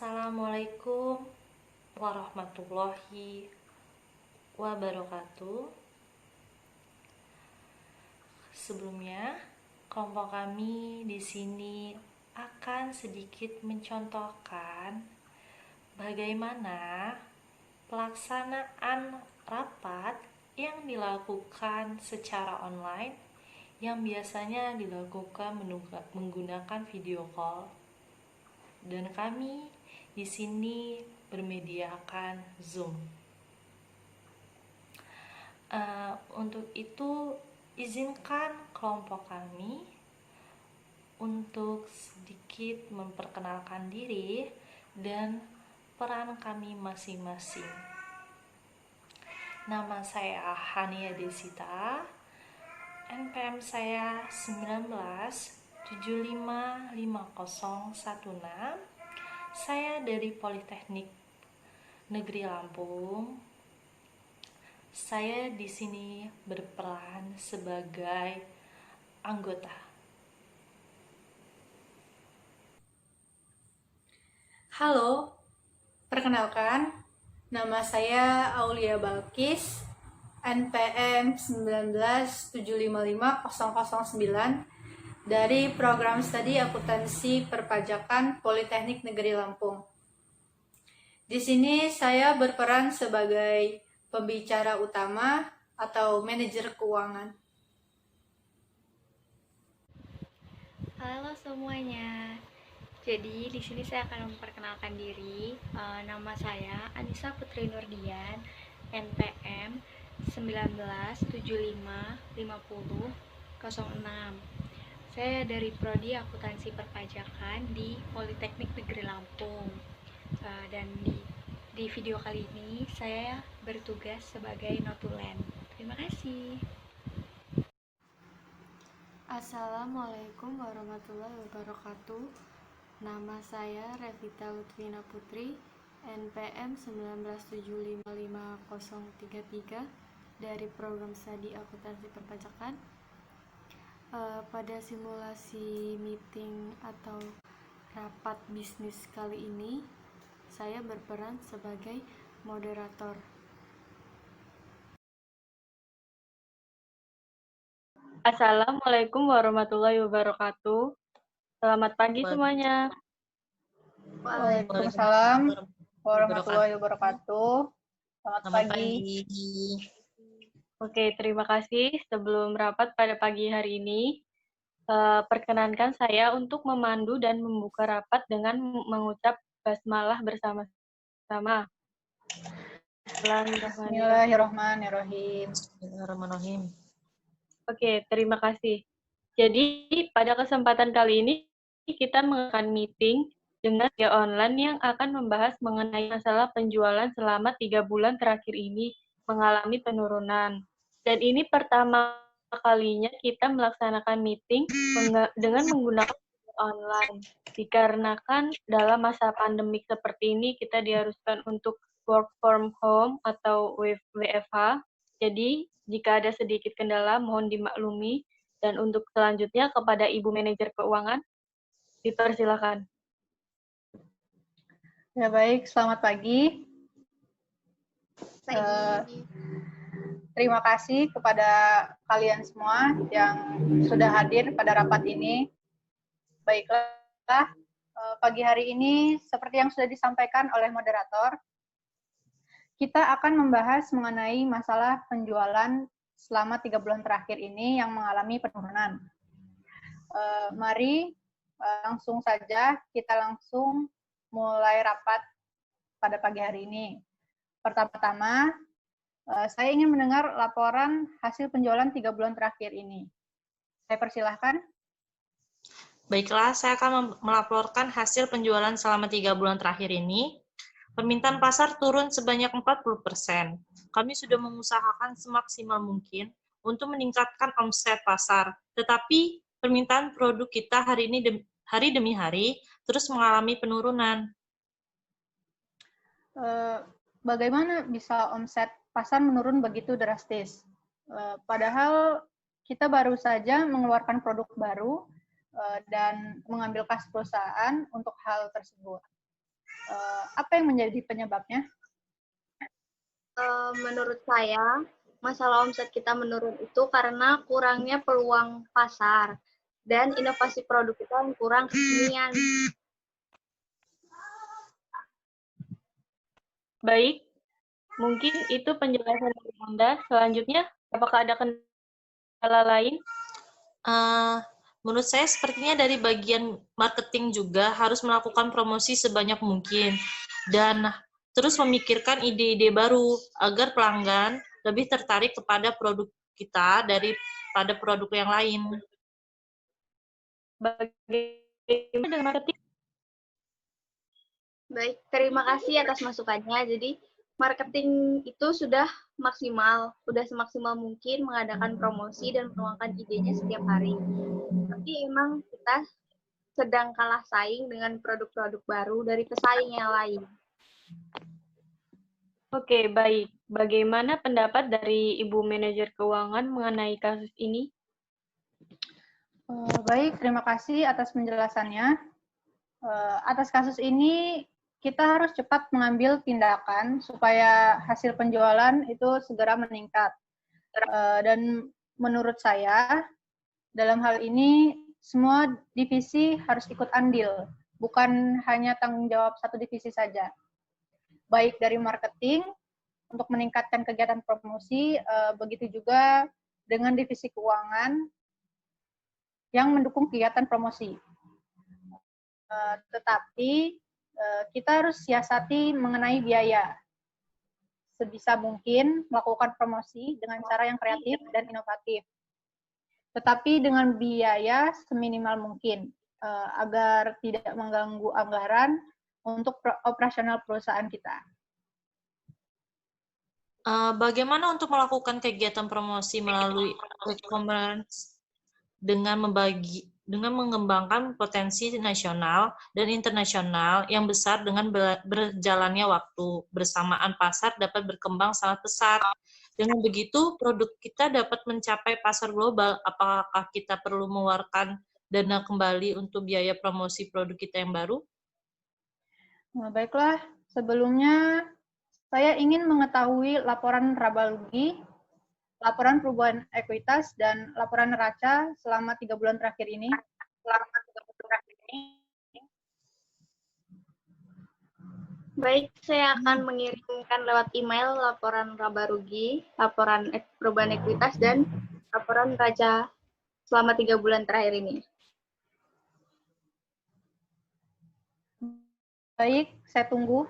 Assalamualaikum warahmatullahi wabarakatuh. Sebelumnya, kelompok kami di sini akan sedikit mencontohkan bagaimana pelaksanaan rapat yang dilakukan secara online yang biasanya dilakukan menggunakan video call. Dan kami di sini bermediakan Zoom. Untuk itu, izinkan kelompok kami untuk sedikit memperkenalkan diri dan peran kami masing-masing. Nama saya Hania Desita, NPM saya 19755016. Saya dari Politeknik Negeri Lampung. Saya di sini berperan sebagai anggota. Halo, perkenalkan, nama saya Aulia Balkis, NPM 197555009 dari Program Studi Akuntansi Perpajakan Politeknik Negeri Lampung. Di sini saya berperan sebagai pembicara utama atau manajer keuangan. Halo semuanya. Jadi di sini saya akan memperkenalkan diri. Nama saya Anissa Putri Nurdian, NPM 19755006. Saya dari Prodi Akuntansi Perpajakan di Politeknik Negeri Lampung. Dan di video kali ini saya bertugas sebagai notulen. Terima kasih. Assalamualaikum warahmatullahi wabarakatuh. Nama saya Revita Lutfina Putri, NPM 1975533 dari Program Studi Akuntansi Perpajakan. Pada simulasi meeting atau rapat bisnis kali ini, saya berperan sebagai moderator. Assalamualaikum warahmatullahi wabarakatuh. Selamat pagi semuanya. Waalaikumsalam warahmatullahi wabarakatuh. Selamat pagi. Oke, terima kasih. Sebelum rapat pada pagi hari ini, perkenankan saya untuk memandu dan membuka rapat dengan mengucap basmalah bersama-sama. Bismillahirrahmanirrahim. Oke, terima kasih. Jadi, pada kesempatan kali ini, kita mengadakan meeting dengan media online yang akan membahas mengenai masalah penjualan selama 3 bulan terakhir ini mengalami penurunan. Dan ini pertama kalinya kita melaksanakan meeting dengan menggunakan online. Dikarenakan dalam masa pandemik seperti ini, kita diharuskan untuk work from home atau WFH. Jadi, jika ada sedikit kendala, mohon dimaklumi. Dan untuk selanjutnya kepada Ibu Manajer Keuangan, dipersilakan. Ya baik, selamat pagi. Terima kasih kepada kalian semua yang sudah hadir pada rapat ini. Baiklah, pagi hari ini seperti yang sudah disampaikan oleh moderator, kita akan membahas mengenai masalah penjualan selama 3 bulan terakhir ini yang mengalami penurunan. Mari langsung saja kita langsung mulai rapat pada pagi hari ini. Pertama-tama, saya ingin mendengar laporan hasil penjualan 3 bulan terakhir ini. Saya persilahkan. Baiklah, saya akan melaporkan hasil penjualan selama 3 bulan terakhir ini. Permintaan pasar turun sebanyak 40%. Kami sudah mengusahakan semaksimal mungkin untuk meningkatkan omset pasar, tetapi permintaan produk kita hari demi hari terus mengalami penurunan. Bagaimana bisa omset pasar menurun begitu drastis? Padahal kita baru saja mengeluarkan produk baru dan mengambil kas perusahaan untuk hal tersebut. Apa yang menjadi penyebabnya? Menurut saya, masalah omset kita menurun itu karena kurangnya peluang pasar dan inovasi produk kita yang kurang kekinian. Baik, mungkin itu penjelasan dari Anda. Selanjutnya, apakah ada kendala lain? Menurut saya sepertinya dari bagian marketing juga harus melakukan promosi sebanyak mungkin dan terus memikirkan ide-ide baru agar pelanggan lebih tertarik kepada produk kita daripada produk yang lain. Bagaimana dengan marketing? Baik, terima kasih atas masukannya. Jadi, marketing itu sudah maksimal, sudah semaksimal mungkin mengadakan promosi dan menuangkan idenya setiap hari. Tapi emang kita sedang kalah saing dengan produk-produk baru dari pesaing yang lain. Oke, baik. Bagaimana pendapat dari Ibu Manajer Keuangan mengenai kasus ini? Baik, terima kasih atas penjelasannya. Atas kasus ini, kita harus cepat mengambil tindakan supaya hasil penjualan itu segera meningkat. Dan menurut saya, dalam hal ini, semua divisi harus ikut andil, bukan hanya tanggung jawab satu divisi saja. Baik dari marketing, untuk meningkatkan kegiatan promosi, begitu juga dengan divisi keuangan yang mendukung kegiatan promosi. Tetapi kita harus siasati mengenai biaya. Sebisa mungkin melakukan promosi dengan cara yang kreatif dan inovatif. Tetapi dengan biaya seminimal mungkin, agar tidak mengganggu anggaran untuk operasional perusahaan kita. Bagaimana untuk melakukan kegiatan promosi melalui e-commerce dengan mengembangkan potensi nasional dan internasional yang besar dengan berjalannya waktu, bersamaan pasar dapat berkembang sangat pesat. Dengan begitu, produk kita dapat mencapai pasar global. Apakah kita perlu mengeluarkan dana kembali untuk biaya promosi produk kita yang baru? Baiklah, sebelumnya saya ingin mengetahui laporan Rabalugi, laporan perubahan ekuitas, dan laporan neraca selama 3 bulan terakhir ini. Baik, saya akan mengirimkan lewat email laporan laba rugi, laporan perubahan ekuitas, dan laporan neraca selama 3 bulan terakhir ini. Baik, saya tunggu.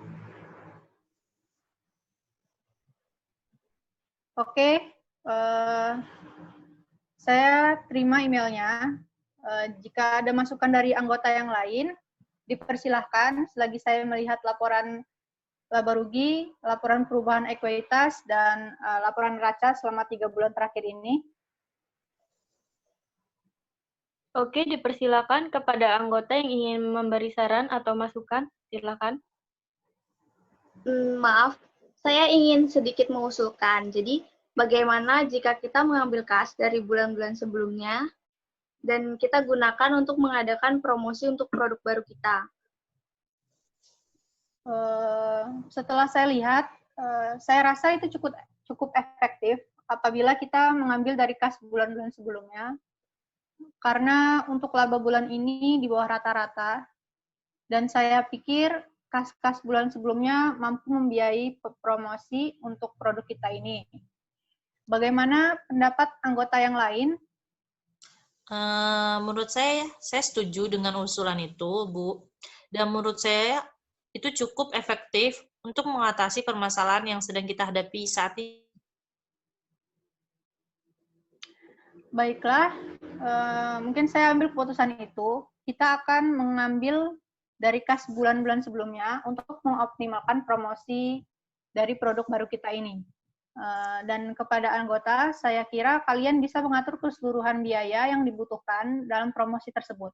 Oke, saya terima emailnya. Jika ada masukan dari anggota yang lain, dipersilahkan selagi saya melihat laporan laba rugi, laporan perubahan ekuitas, dan laporan neraca selama 3 bulan terakhir ini. Oke, dipersilakan kepada anggota yang ingin memberi saran atau masukan. Silakan. Maaf, saya ingin sedikit mengusulkan. Jadi, bagaimana jika kita mengambil kas dari bulan-bulan sebelumnya dan kita gunakan untuk mengadakan promosi untuk produk baru kita? Setelah saya lihat, saya rasa itu cukup efektif apabila kita mengambil dari kas bulan-bulan sebelumnya, karena untuk laba bulan ini di bawah rata-rata, dan saya pikir kas-kas bulan sebelumnya mampu membiayai promosi untuk produk kita ini. Bagaimana pendapat anggota yang lain? Menurut saya setuju dengan usulan itu, Bu. Dan menurut saya itu cukup efektif untuk mengatasi permasalahan yang sedang kita hadapi saat ini. Baiklah, mungkin saya ambil keputusan itu. Kita akan mengambil dari kas bulan-bulan sebelumnya untuk mengoptimalkan promosi dari produk baru kita ini. Dan kepada anggota, saya kira kalian bisa mengatur keseluruhan biaya yang dibutuhkan dalam promosi tersebut.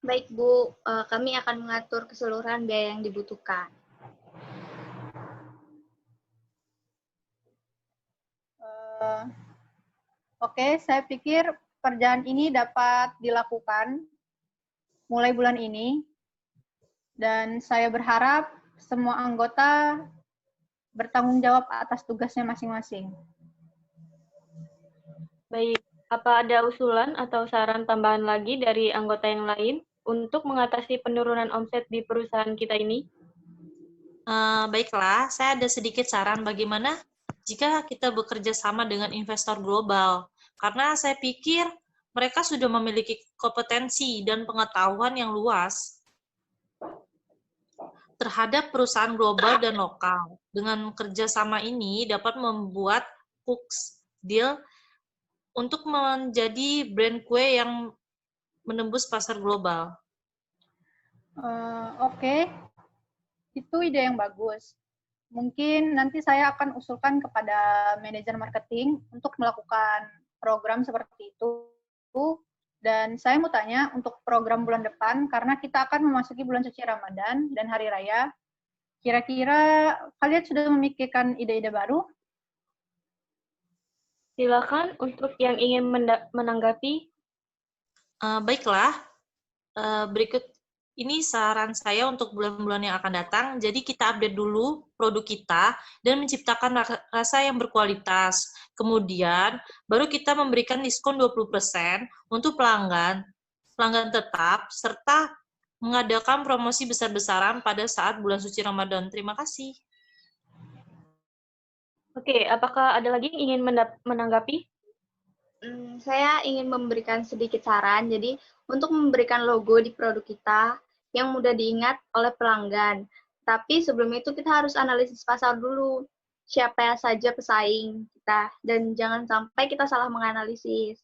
Baik, Bu. Kami akan mengatur keseluruhan biaya yang dibutuhkan. Oke, saya pikir pekerjaan ini dapat dilakukan mulai bulan ini. Dan saya berharap semua anggota bertanggung jawab atas tugasnya masing-masing. Baik, apa ada usulan atau saran tambahan lagi dari anggota yang lain untuk mengatasi penurunan omset di perusahaan kita ini? Baiklah, saya ada sedikit saran bagaimana jika kita bekerja sama dengan investor global. Karena saya pikir mereka sudah memiliki kompetensi dan pengetahuan yang luas terhadap perusahaan global dan lokal. Dengan kerjasama ini dapat membuat Cooks Deal untuk menjadi brand kue yang menembus pasar global. Oke, itu ide yang bagus. Mungkin nanti saya akan usulkan kepada manajer marketing untuk melakukan program seperti itu. Dan saya mau tanya untuk program bulan depan, karena kita akan memasuki bulan suci Ramadan dan Hari Raya, kira-kira kalian sudah memikirkan ide-ide baru? Silakan untuk yang ingin menanggapi. Baiklah, berikut ini saran saya untuk bulan-bulan yang akan datang. Jadi kita update dulu produk kita dan menciptakan rasa yang berkualitas. Kemudian baru kita memberikan diskon 20% untuk pelanggan tetap, serta mengadakan promosi besar-besaran pada saat bulan suci Ramadan. Terima kasih. Oke, apakah ada lagi yang ingin menanggapi? Saya ingin memberikan sedikit saran. Jadi, untuk memberikan logo di produk kita yang mudah diingat oleh pelanggan. Tapi sebelum itu kita harus analisis pasar dulu. Siapa saja pesaing kita. Dan jangan sampai kita salah menganalisis.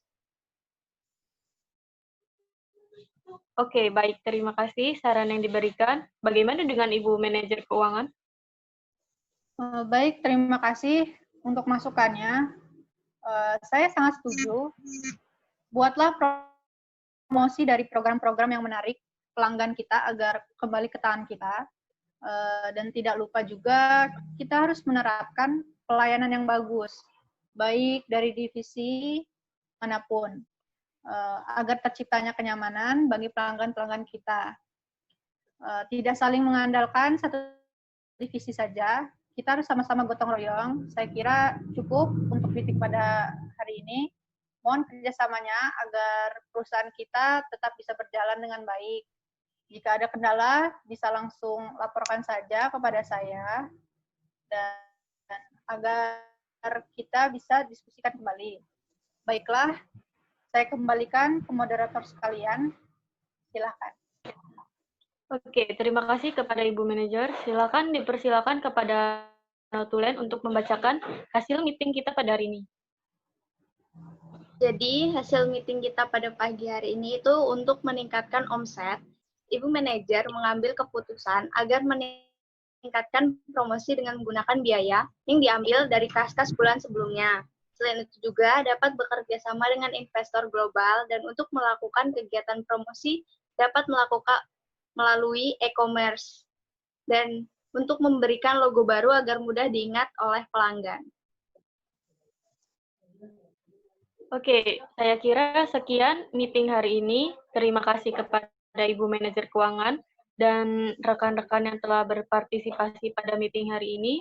Oke, baik. Terima kasih saran yang diberikan. Bagaimana dengan Ibu Manajer Keuangan? Baik, terima kasih untuk masukannya. Saya sangat setuju. Buatlah promosi dari program-program yang menarik pelanggan kita agar kembali ke tangan kita. Dan tidak lupa juga kita harus menerapkan pelayanan yang bagus, baik dari divisi manapun, agar terciptanya kenyamanan bagi pelanggan-pelanggan kita. Tidak saling mengandalkan satu divisi saja, kita harus sama-sama gotong royong. Saya kira cukup untuk meeting pada hari ini. Mohon kerjasamanya agar perusahaan kita tetap bisa berjalan dengan baik. Jika ada kendala, bisa langsung laporkan saja kepada saya, dan agar kita bisa diskusikan kembali. Baiklah, saya kembalikan ke moderator sekalian. Silakan. Oke, terima kasih kepada Ibu Manajer. Silakan dipersilakan kepada Notulen untuk membacakan hasil meeting kita pada hari ini. Jadi, hasil meeting kita pada pagi hari ini itu untuk meningkatkan omset. Ibu Manajer mengambil keputusan agar meningkatkan promosi dengan menggunakan biaya yang diambil dari kas-kas bulan sebelumnya. Selain itu juga dapat bekerja sama dengan investor global dan untuk melakukan kegiatan promosi dapat melakukan melalui e-commerce dan untuk memberikan logo baru agar mudah diingat oleh pelanggan. Oke, saya kira sekian meeting hari ini. Terima kasih kepada Ibu Manajer Keuangan dan rekan-rekan yang telah berpartisipasi pada meeting hari ini.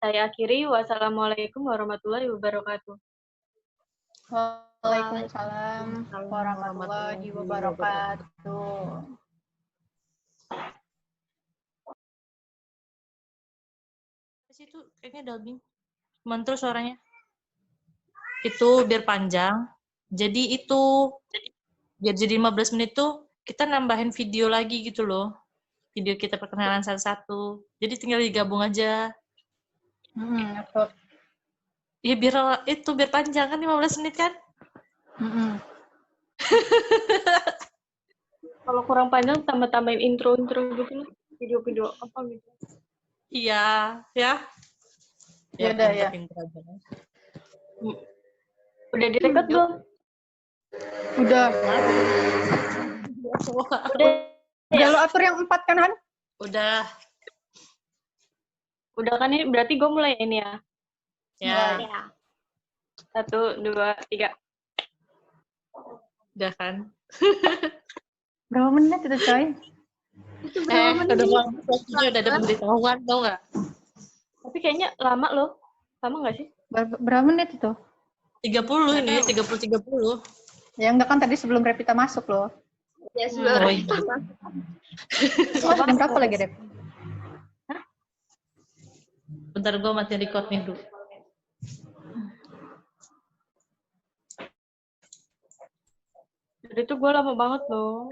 Saya akhiri. Wassalamualaikum warahmatullahi wabarakatuh. Waalaikumsalam warahmatullahi wabarakatuh. Itu kayaknya dubbing. Mantul suaranya. Itu biar panjang. Jadi itu biar jadi 15 menit tuh kita nambahin video lagi gitu loh. Video kita perkenalan satu-satu. Jadi tinggal digabung aja. Ya biar panjang kan 15 menit kan? Kalau kurang panjang tambah-tambahin intro-intro gitu loh. Video-video apa gitu. Iya, ya. Ya udah ya. Udah direkod belum? Udah. Udah lo atur yang 4 kan, Han? Udah. Udah kan ini berarti gue mulai ini ya. Ya. 1, 2, 3. Udah kan? Berapa menit itu, coy? Itu berapa menit? Udah mau waktunya udah ada pemberitahuan, tau nggak? Tapi kayaknya lama loh. Lama nggak sih? Berapa menit itu? 30 ini, 30. Ya enggak kan tadi sebelum Revita masuk loh. Ya, sudah. Oh iya. Oh, jam berapa lagi, Rev? Bentar gue matiin recordnya dulu. Jadi itu gue lama banget loh.